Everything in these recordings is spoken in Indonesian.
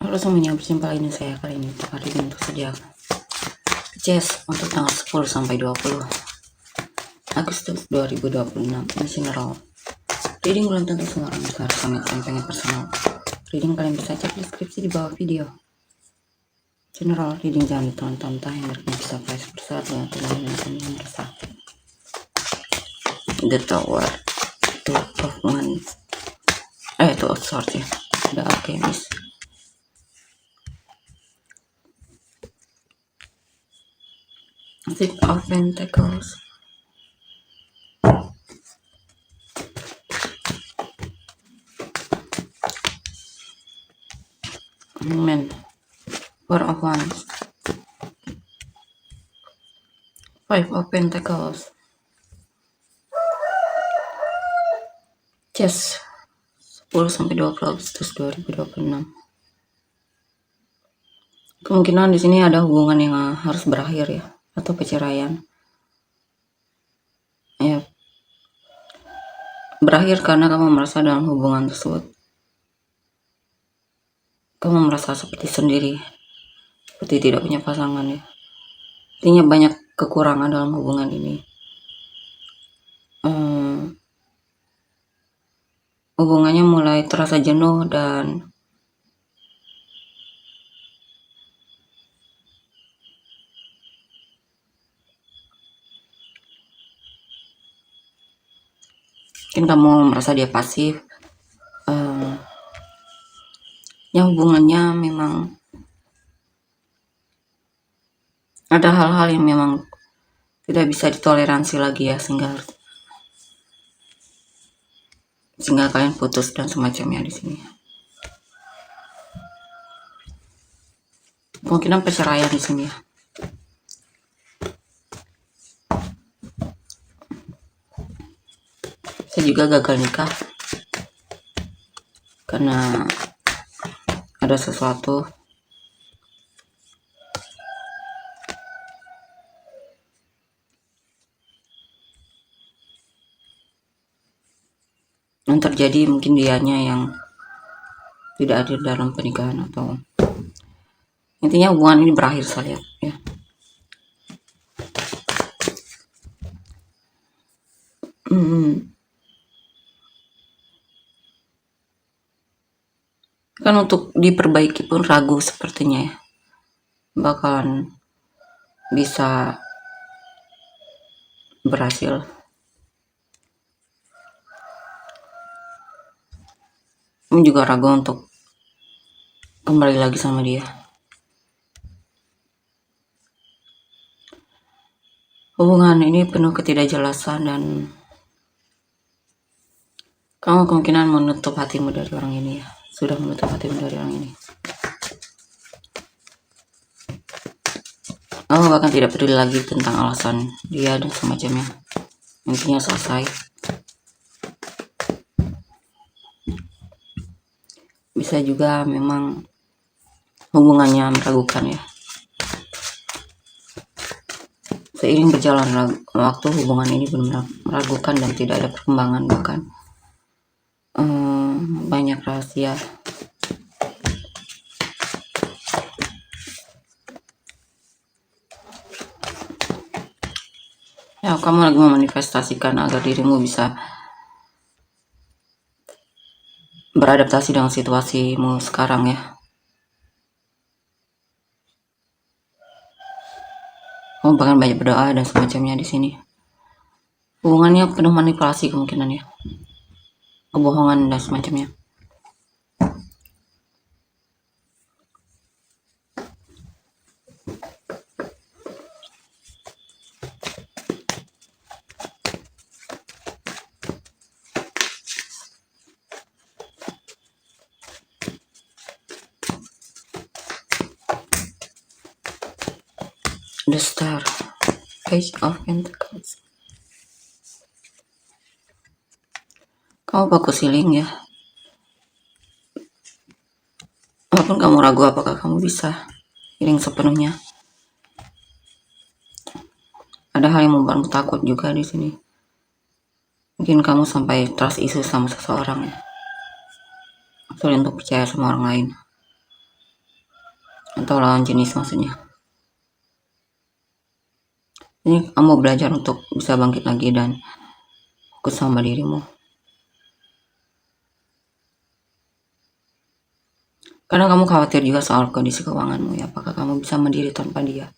Halo semuanya, berjumpa lagi dengan saya. Kali ini hari ini untuk sediakan Chess untuk tanggal 10 sampai 20 Agustus 2026 in general. Reading belum tentu semua orang bisa sama yang pengen personal. Reading kalian bisa cek deskripsi di bawah video. General reading jangan ditonton, timernya bisa price besar dengan teman-teman yang merasa. The Tower, Two of Wands, Two of Swords ya, The Alchemist. Six of Pentacles, Man, Four of Wands, Five of Pentacles, Chess 10 sampai 20 Agustus 2026. Kemungkinan di sini ada hubungan yang harus berakhir ya, atau perceraian. Ya, berakhir karena kamu merasa dalam hubungan tersebut kamu merasa seperti sendiri, seperti tidak punya pasangan ya. Artinya banyak kekurangan dalam hubungan ini. Hubungannya mulai terasa jenuh dan mungkin kamu merasa dia pasif. Yang hubungannya memang ada hal-hal yang memang tidak bisa ditoleransi lagi ya, sehingga kalian putus dan semacamnya di sini. Kemungkinan perceraian di sini ya. Saya juga gagal nikah karena ada sesuatu. Yang terjadi mungkin dianya yang tidak hadir dalam pernikahan, atau intinya hubungan ini berakhir saya lihat ya. Kan untuk diperbaiki pun ragu sepertinya ya, bakalan bisa berhasil. Kamu juga ragu untuk kembali lagi sama dia. Hubungan ini penuh ketidakjelasan dan kamu kemungkinan menutup hatimu dari orang ini ya. Sudah menutup hatimu dari orang ini. Kamu bahkan tidak peduli lagi tentang alasan dia dan semacamnya. Intinya selesai. Bisa juga memang hubungannya meragukan ya. Seiring berjalan waktu, hubungan ini benar-benar meragukan dan tidak ada perkembangan, bahkan banyak rahasia. Ya, kamu lagi memanifestasikan agar dirimu bisa beradaptasi dengan situasimu sekarang ya. Kamu bahkan banyak berdoa dan semacamnya di sini. Hubungannya penuh manipulasi kemungkinan ya, kebohongan dan semacamnya. The Star, Page of Pentacles. Kamu fokus healing ya. Walaupun kamu ragu apakah kamu bisa healing sepenuhnya. Ada hal yang membuatmu takut juga di sini. Mungkin kamu sampai trust issue sama seseorang ya. Sulit untuk percaya sama orang lain. atau lawan jenis maksudnya. Ini kamu belajar untuk bisa bangkit lagi dan fokus sama dirimu. Karena kamu khawatir juga soal kondisi keuanganmu ya, apakah kamu bisa mandiri tanpa dia.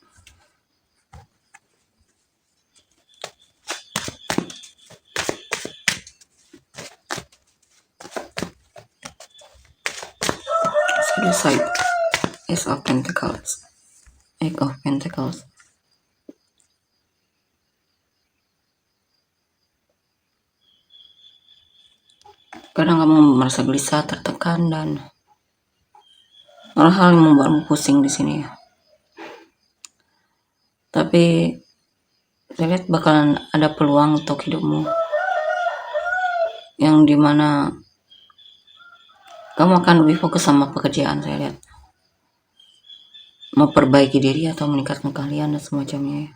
So decide. Ace of Pentacles, Eight of Pentacles. Kadang kamu merasa gelisah, tertekan, dan hal-hal yang membuatmu pusing di sini ya. Tapi saya lihat bakalan ada peluang untuk hidupmu yang dimana kamu akan lebih fokus sama pekerjaan. Saya lihat memperbaiki diri atau meningkatkan kalian dan semacamnya ya.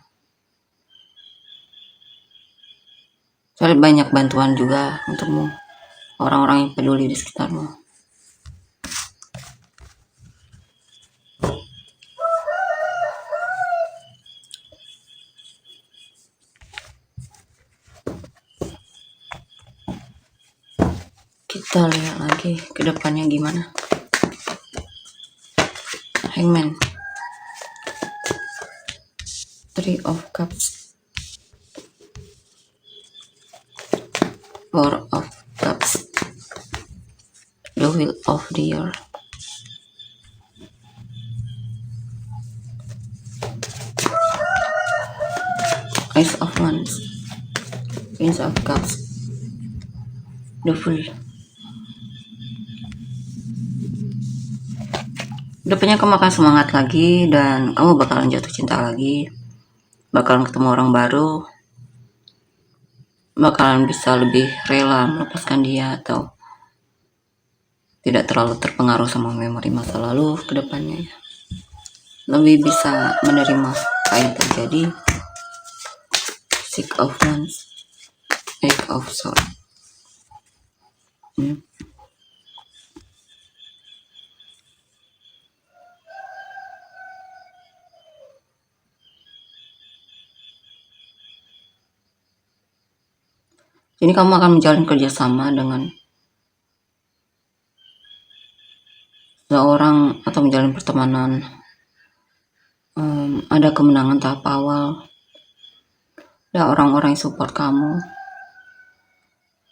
Saya lihat banyak bantuan juga untukmu, orang-orang yang peduli di sekitarmu. Kita lihat lagi ke depannya gimana. Hangman, Three of Cups, Four of Cups, The Wheel of the Year, Ace of Wands, Prince of Cups, The Fool. Depannya kamu akan semangat lagi dan kamu bakalan jatuh cinta lagi, bakalan ketemu orang baru, bakalan bisa lebih rela melepaskan dia atau tidak terlalu terpengaruh sama memori masa lalu ke depannya ya. Lebih bisa menerima apa yang terjadi. Six of Wands, Eight of Swords. Ini kamu akan menjalin kerjasama dengan seorang atau menjalin pertemanan. Ada kemenangan tahap awal, ada orang-orang yang support kamu,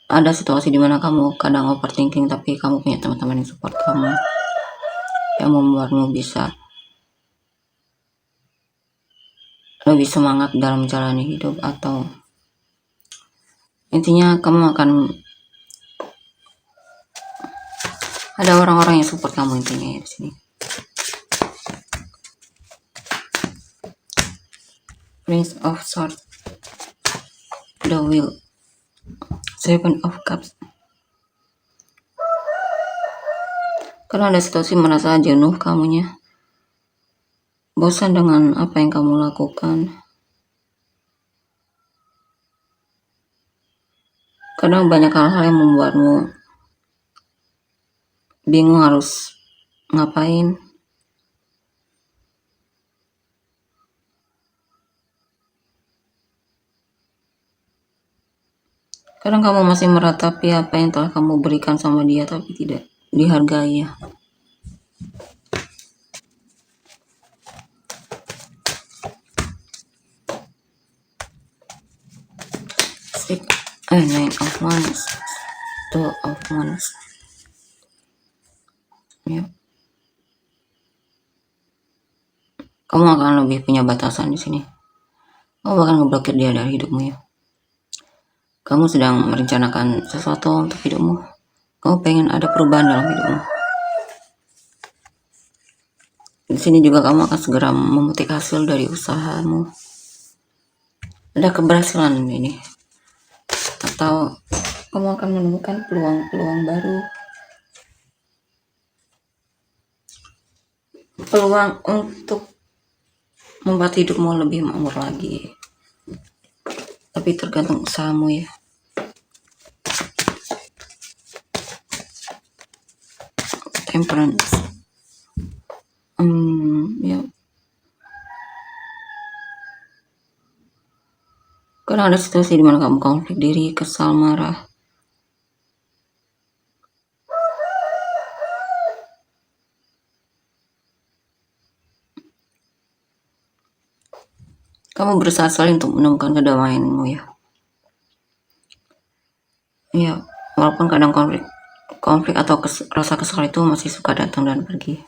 ada situasi dimana kamu kadang overthinking tapi kamu punya teman-teman yang support kamu, yang membuatmu bisa lebih semangat dalam menjalani hidup, atau intinya kamu akan ada orang-orang yang support kamu intinya ya di sini. Prince of Swords, The Wheel, Seven of Cups. Karena ada situasi merasa jenuh kamunya, bosan dengan apa yang kamu lakukan. Kadang banyak hal-hal yang membuatmu bingung harus ngapain. Kadang kamu masih meratapi apa yang telah kamu berikan sama dia tapi tidak dihargai ya. Nine of Wands, Two of Wands. Ya. Kamu akan lebih punya batasan di sini. Kamu bahkan ngeblokir dia dari hidupmu ya. Kamu sedang merencanakan sesuatu untuk hidupmu. Kamu pengen ada perubahan dalam hidupmu. Di sini juga kamu akan segera memetik hasil dari usahamu. Ada keberhasilan ini. Atau kamu akan menemukan peluang-peluang baru. Peluang untuk membuat hidupmu lebih makmur lagi. Tapi tergantung usahamu ya. Temperance, Kadang ada situasi di mana kamu konflik diri, kesal, marah. Kamu berusaha sekali untuk menemukan kedamaianmu ya. Ya, walaupun kadang konflik atau rasa kesal itu masih suka datang dan pergi.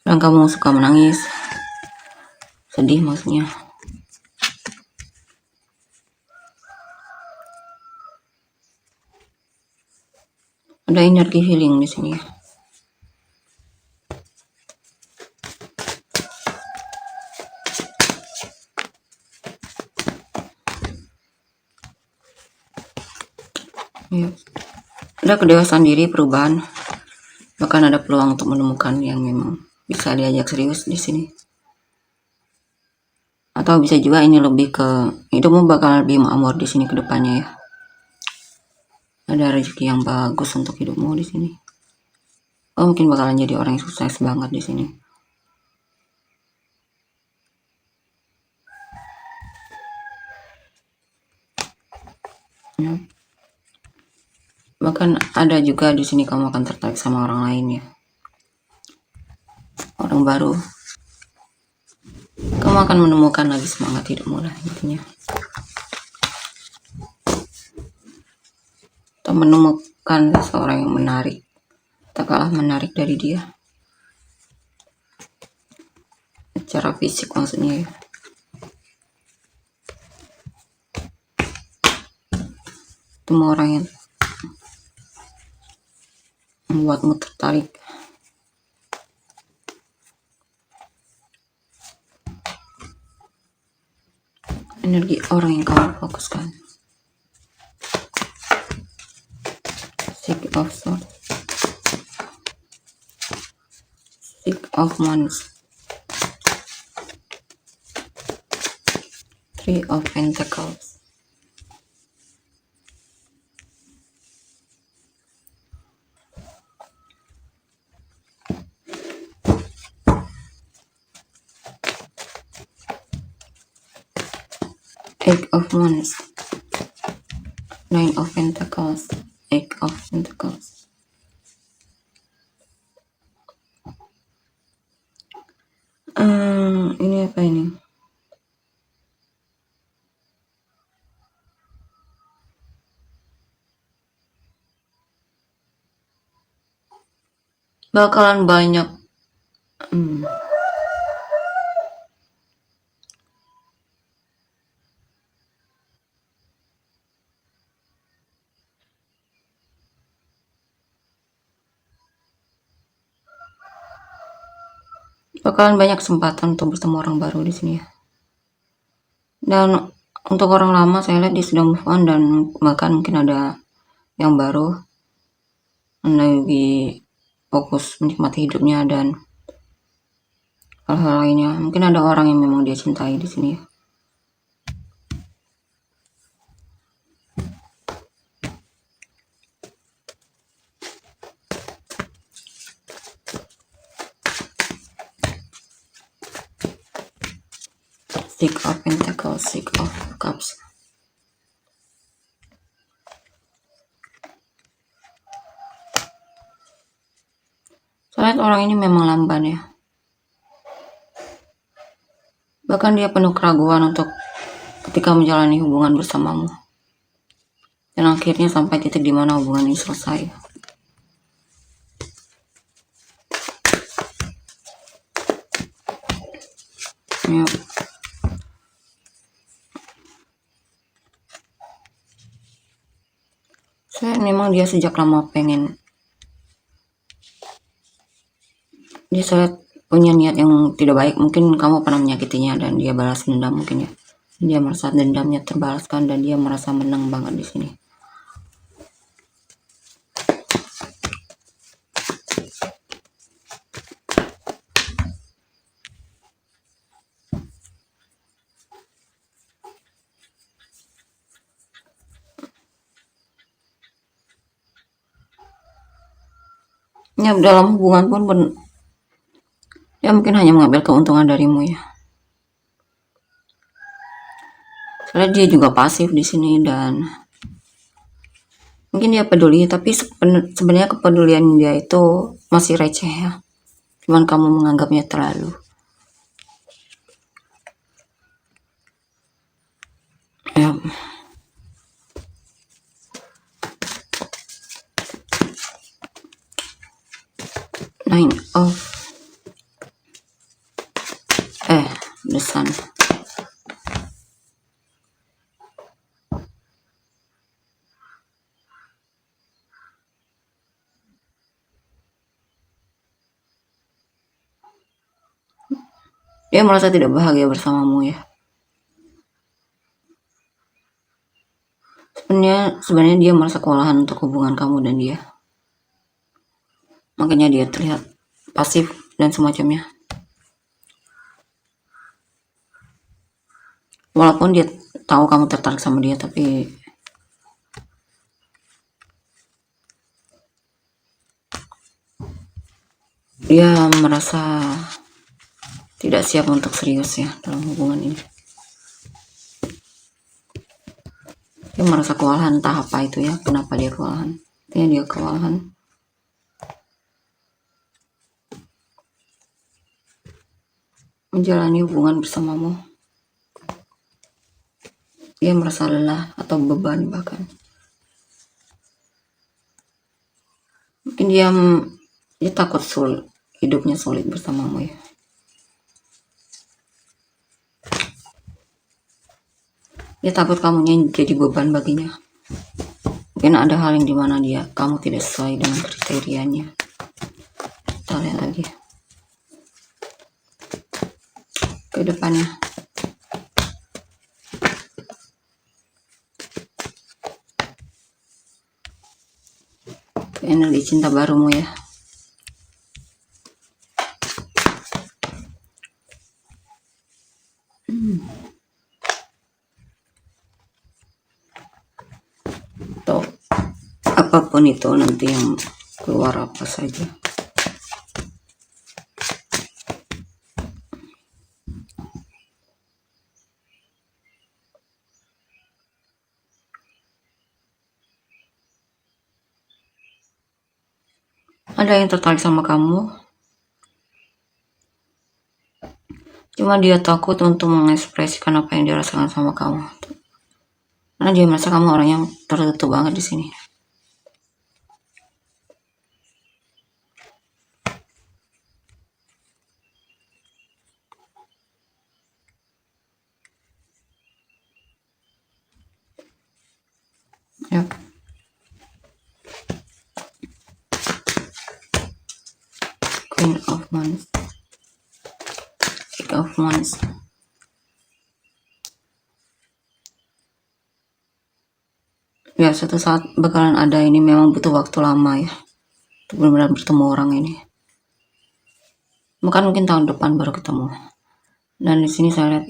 Dan kamu suka menangis, sedih maksudnya. Ada energi healing di sini ya. Ya. Ada kedewasaan diri, perubahan, bahkan ada peluang untuk menemukan yang memang bisa diajak serius di sini. Atau bisa juga ini lebih ke hidupmu bakal lebih makmur di sini ke depannya ya. Ada rezeki yang bagus untuk hidupmu di sini. Oh, mungkin bakalan jadi orang yang sukses banget di sini. Ya. Bahkan ada juga di sini kamu akan tertarik sama orang lain ya. Orang baru. Kamu akan menemukan lagi semangat hidupmu lah intinya. Atau menemukan seseorang yang menarik. Tak kalah menarik dari dia. Secara fisik maksudnya ya. Temu orang yang membuatmu tertarik. Energi orang yang kamu fokuskan. Six of Swords, Six of Wands, Three of Pentacles, Eight of Wands, Nine of Pentacles, Eight of Pentacles. Ini apa ini? Bakalan banyak kesempatan untuk bertemu orang baru di sini ya. Dan untuk orang lama saya lihat dia sudah move on dan bahkan mungkin ada yang baru lagi fokus menikmati hidupnya dan hal-hal lainnya. Mungkin ada orang yang memang dia cintai di sini ya. Six of Pentacles, Six of Cups. Saya lihat orang ini memang lamban ya. Bahkan dia penuh keraguan untuk ketika menjalani hubungan bersamamu. Dan akhirnya sampai titik di mana hubungan ini selesai. Ya. Saya memang dia sejak lama pengen. Dia sangat punya niat yang tidak baik. Mungkin kamu pernah menyakitinya dan dia balas dendam mungkin ya. Dia merasa dendamnya terbalaskan dan dia merasa menang banget di sini. Ya dalam hubungan pun ya mungkin hanya mengambil keuntungan darimu ya. Karena dia juga pasif di sini, dan mungkin dia peduli, tapi sebenarnya kepedulian dia itu masih receh ya. Cuman kamu menganggapnya terlalu. Ya. Nine of the Sun. Dia merasa tidak bahagia bersamamu ya. Sebenarnya dia merasa kewalahan untuk hubungan kamu dan dia. Makanya dia terlihat pasif dan semacamnya. Walaupun dia tahu kamu tertarik sama dia, tapi dia merasa tidak siap untuk serius ya dalam hubungan ini. Dia merasa kewalahan, entah apa itu ya, kenapa dia kewalahan. Intinya dia kewalahan. Menjalani hubungan bersamamu. Dia merasa lelah atau beban bahkan. Mungkin dia takut hidupnya sulit bersamamu ya. Dia takut kamunya jadi beban baginya. Mungkin ada hal yang dimana kamu tidak sesuai dengan kriterianya. Kita lihat lagi ke depannya. Energi cinta barumu ya. Atau apapun itu nanti yang keluar apa saja. Ada yang tertarik sama kamu, cuma dia takut untuk mengekspresikan apa yang dia rasakan sama kamu. Karena dia merasa kamu orang yang tertutup banget di sini. Ya. Queen of Wands. Eight of Wands. Ya, suatu saat bakalan ada ini, memang butuh waktu lama ya untuk benar-benar bertemu orang ini. Mungkin tahun depan baru ketemu. Dan di sini saya lihat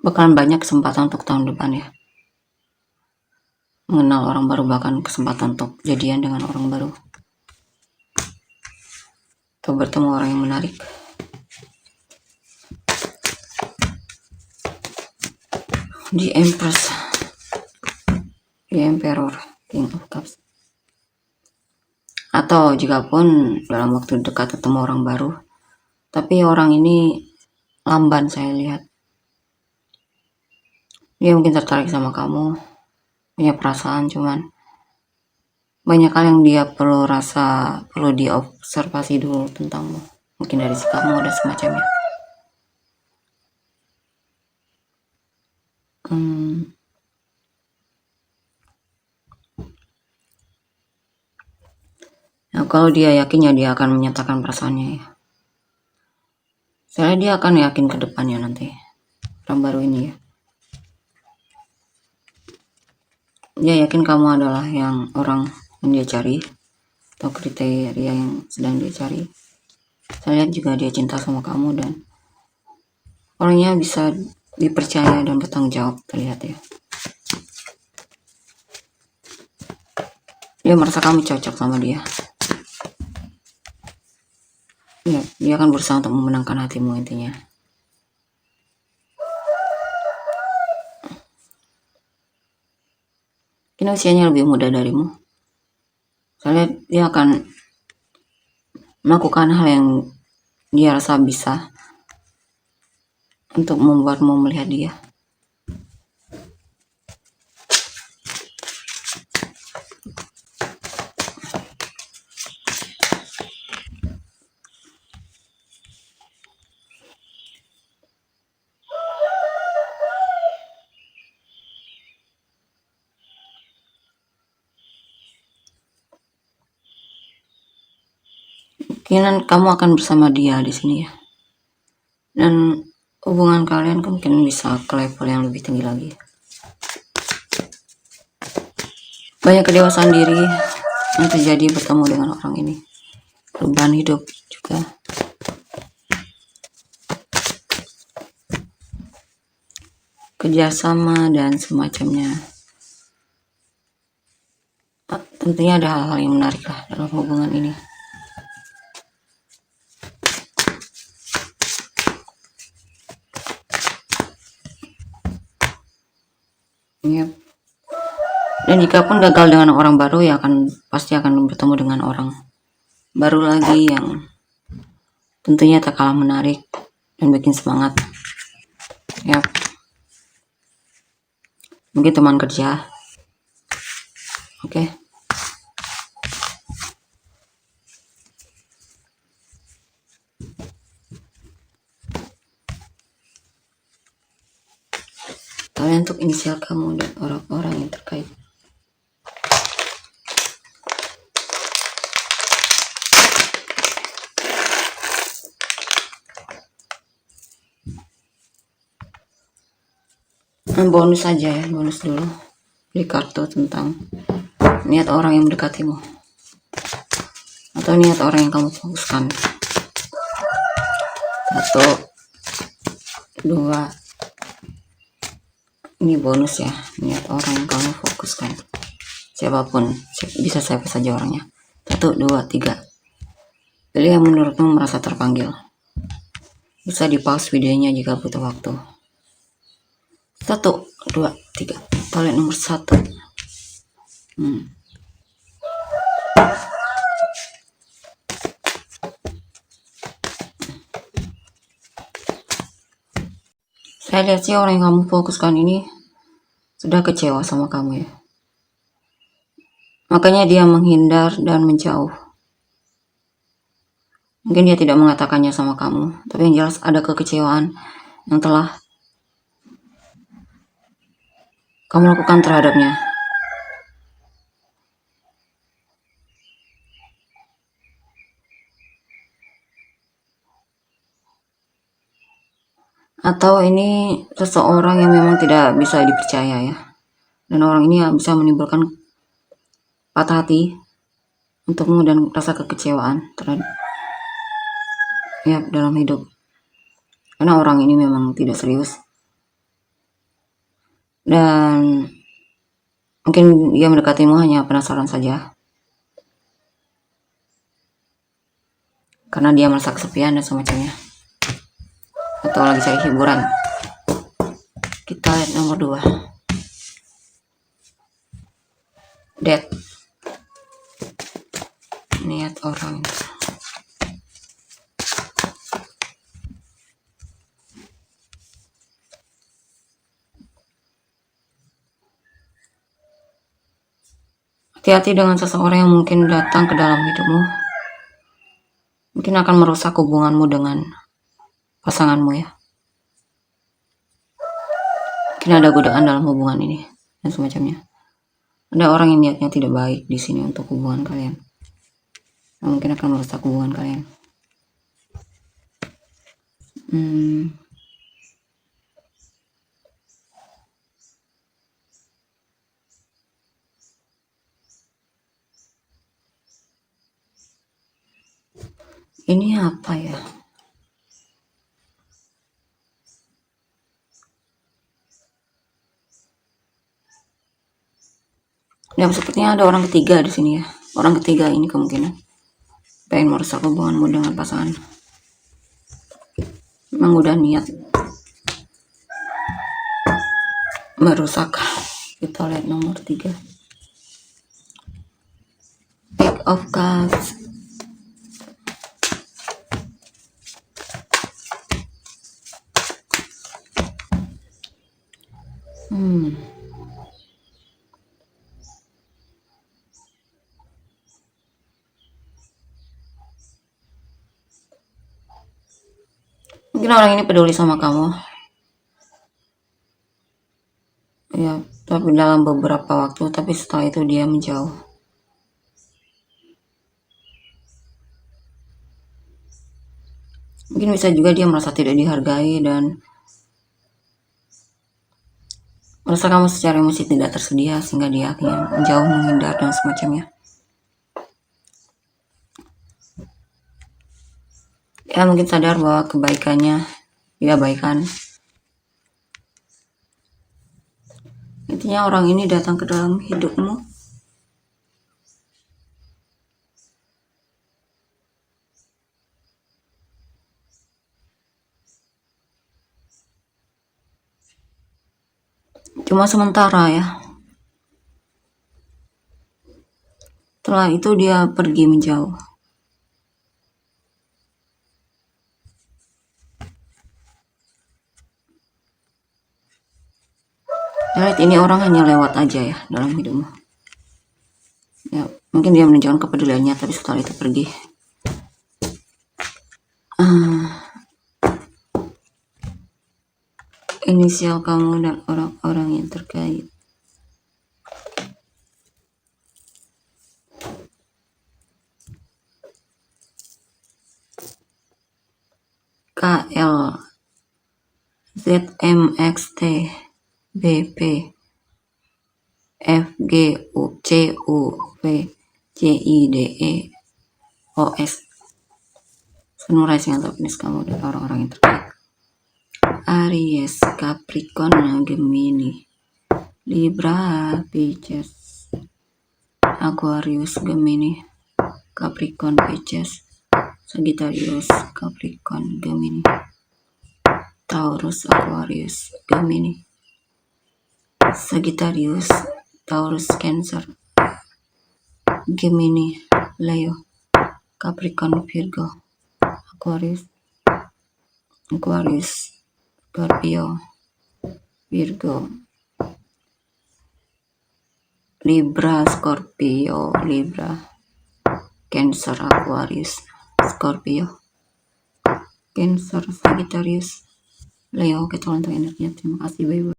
bakalan banyak kesempatan untuk tahun depan ya. Mengenal orang baru, bahkan kesempatan untuk jadian dengan orang baru. Atau bertemu orang yang menarik. The Empress. The Emperor. King of Cups. Atau jika pun dalam waktu dekat ketemu orang baru, tapi orang ini lamban saya lihat. Dia mungkin tertarik sama kamu, punya perasaan, cuman banyak hal yang dia perlu diobservasi dulu tentangmu. Mungkin dari sikapmu dan semacamnya. Nah, kalau dia yakin ya dia akan menyatakan perasaannya ya. Saya dia akan yakin ke depannya nanti. Orang baru ini ya. Dia yakin kamu adalah orang yang dia cari, atau kriteria yang sedang dia cari. Saya lihat juga dia cinta sama kamu dan orangnya bisa dipercaya dan bertanggung jawab, terlihat ya. Dia merasa kamu cocok sama dia. Ya, dia akan berusaha untuk memenangkan hatimu intinya. mungkin usianya lebih muda darimu. Saya lihat dia akan melakukan hal yang dia rasa bisa untuk membuatmu melihat dia. Kemungkinan kamu akan bersama dia di sini ya. Dan hubungan kalian mungkin bisa ke level yang lebih tinggi lagi. Banyak kedewasaan diri yang terjadi bertemu dengan orang ini. Perubahan hidup juga. Kerjasama dan semacamnya. Tentunya ada hal-hal yang menarik lah dalam hubungan ini. Yep. Dan jika pun gagal dengan orang baru, ya pasti akan bertemu dengan orang baru lagi yang tentunya tak kalah menarik dan bikin semangat. Yap. Mungkin teman kerja. Oke. Kalian untuk inisial kamu dan orang-orang yang terkait. Bonus saja ya, bonus dulu. Beli kartu tentang niat orang yang mendekatimu atau niat orang yang kamu fokuskan. 1, 2. Ini bonus ya, niat orang yang kamu fokuskan. Siapapun, bisa siapa saja orangnya. 1, 2, 3. Pilih yang menurutmu merasa terpanggil. Bisa di pause videonya jika butuh waktu. 1, 2, 3. Toilet nomor 1. Saya lihat sih orang yang kamu fokuskan ini sudah kecewa sama kamu ya. Makanya dia menghindar dan menjauh. Mungkin dia tidak mengatakannya sama kamu, tapi yang jelas ada kekecewaan yang telah kamu lakukan terhadapnya. Atau ini seseorang yang memang tidak bisa dipercaya ya. Dan orang ini bisa menimbulkan patah hati untukmu dan rasa kekecewaan terhadap ya dalam hidup. Karena orang ini memang tidak serius. Dan mungkin dia mendekatimu hanya penasaran saja. Karena dia merasa kesepian dan semacamnya. Atau lagi cari hiburan. Kita lihat nomor 2. Death. Niat orang. Hati-hati dengan seseorang yang mungkin datang ke dalam hidupmu. Mungkin akan merusak hubunganmu dengan pasanganmu ya. Mungkin ada godaan dalam hubungan ini dan semacamnya. Ada orang yang niatnya tidak baik di sini untuk hubungan kalian. Yang mungkin akan merusak hubungan kalian. Ini apa ya? Dan sepertinya ada orang ketiga di sini ya. Orang ketiga ini kemungkinan pengen merusak hubunganmu dengan pasangan. Memang udah niat merusak. Kita lihat nomor 3. of Cups. Mungkin orang ini peduli sama kamu. Ya, tapi dalam beberapa waktu, tapi setelah itu dia menjauh. Mungkin bisa juga dia merasa tidak dihargai dan merasa kamu secara emosi tidak tersedia sehingga dia akhirnya menjauh, menghindar dan semacamnya. Ya mungkin sadar bahwa kebaikannya diabaikan. Intinya orang ini datang ke dalam hidupmu cuma sementara ya. Setelah itu dia pergi menjauh. Lihat, ini orang hanya lewat aja ya dalam hidupmu. Ya, mungkin dia menunjukkan kepeduliannya, tapi setelah itu pergi. Inisial kamu dan orang-orang yang terkait. KL, ZMXT, BP, FGU, CUV, CIDE, OS. Sunrise yang terpenis kamu dan orang-orang yang terkait. Aries, Capricorn, Gemini, Libra, Pisces, Aquarius, Gemini, Capricorn, Pisces, Sagittarius, Capricorn, Gemini, Taurus, Aquarius, Gemini, Sagittarius, Taurus, Cancer, Gemini, Leo, Capricorn, Virgo, Aquarius, Scorpio, Virgo, Libra, Scorpio, Libra, Cancer, Aquarius, Scorpio, Cancer, Sagittarius, Leo. Oke, tolong untuk energinya. Terima kasih, bye-bye.